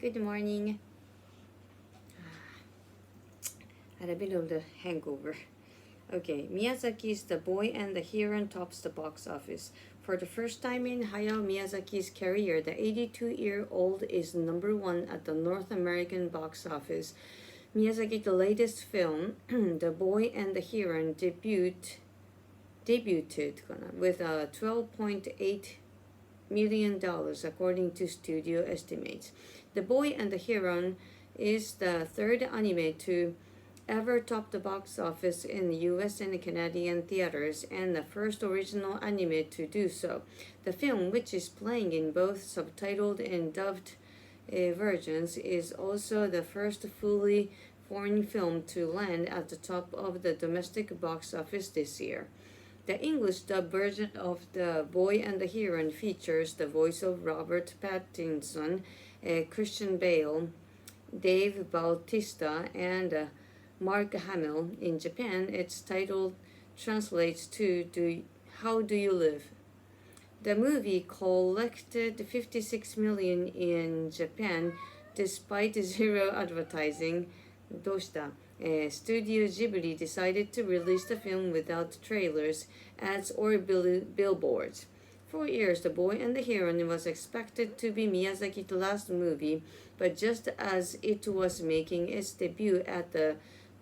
Good morning. Had a bit of the hangover. Okay, Miyazaki's The Boy and the Heron tops the box office. For the first time in Hayao Miyazaki's career, the 82-year-old is number one at the North American box office. Miyazaki's latest film, The Boy and the Heron, debuted with a $12.8 million according to studio estimates. The Boy and the Heron is the third anime to ever top the box office in the US and Canadian theaters, and the first original anime to do so. The film, which is playing in both subtitled and dubbed versions, is also the first fully foreign film to land at the top of the domestic box office this year. The English dub version of The Boy and the Heron features the voice of Robert Pattinson, Christian Bale, Dave Bautista, and Mark Hamill. In Japan, its title translates to How Do You Live? The movie collected 56 million in Japan despite zero advertising. Doshita. Studio Ghibli decided to release the film without trailers, ads, or billboards. For years, The Boy and the Heron was expected to be Miyazaki's last movie, but just as it was making its debut at the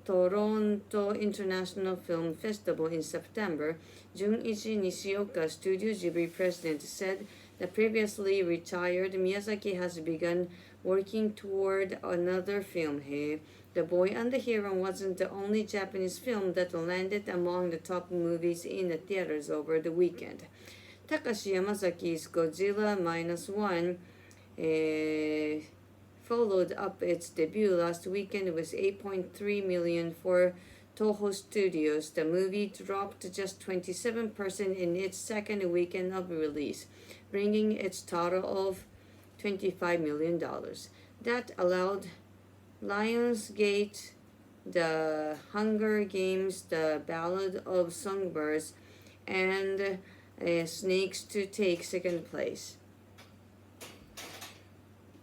Toronto International Film Festival in September, Junichi Nishioka, Studio Ghibli president, said the previously retired Miyazaki has begun working toward another film. The Boy and the Heron wasn't the only Japanese film that landed among the top movies in the theaters over the weekend. Takashi Yamazaki's Godzilla -1 followed up its debut last weekend with 8.3 million for Toho Studios. The movie dropped just 27% in its second weekend of release, bringing its total of $25 million. That allowed Lionsgate, The Hunger Games, The Ballad of Songbirds, and Snakes to take second place,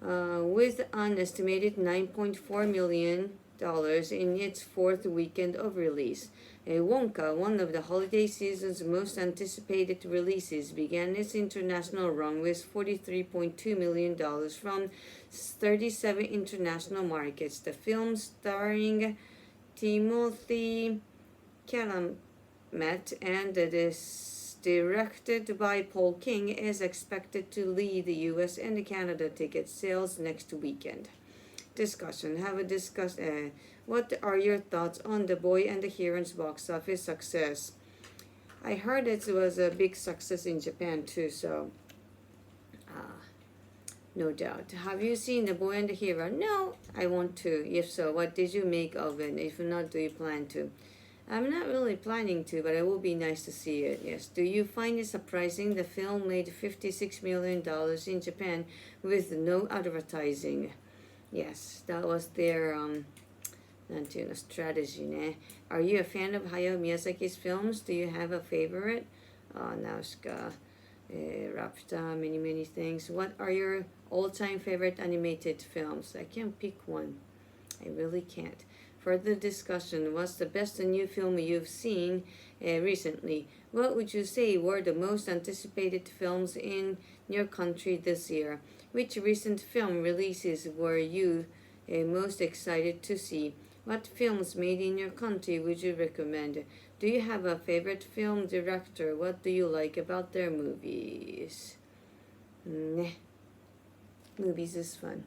with an estimated $9.4 million in its fourth weekend of release. Wonka, one of the holiday season's most anticipated releases, began its international run with $43.2 million from 37 international markets. The film, starring Timothy Chalamet and is directed by Paul King, is expected to lead the US and Canada ticket sales next weekend. Discussion. What are your thoughts on The Boy and the Heron's box office success? I heard it was a big success in Japan too, so no doubt. Have you seen The Boy and the Heron? No, I want to. If so, what did you make of it? If not, do you plan to? I'm not really planning to, but it will be nice to see it, yes. Do you find it surprising the film made $56 million in Japan with no advertising? Yes, that was their strategy, ne? Are you a fan of Hayao Miyazaki's films? Do you have a favorite? Nausicaa, Rapta, many things. What are your all-time favorite animated films? I can't pick one. I really can't. Further discussion. What's the best new film you've seen recently? What would you say were the most anticipated films in your country this year? Which recent film releases were you most excited to see? What films made in your country would you recommend? Do you have a favorite film director? What do you like about their movies? Movies is fun.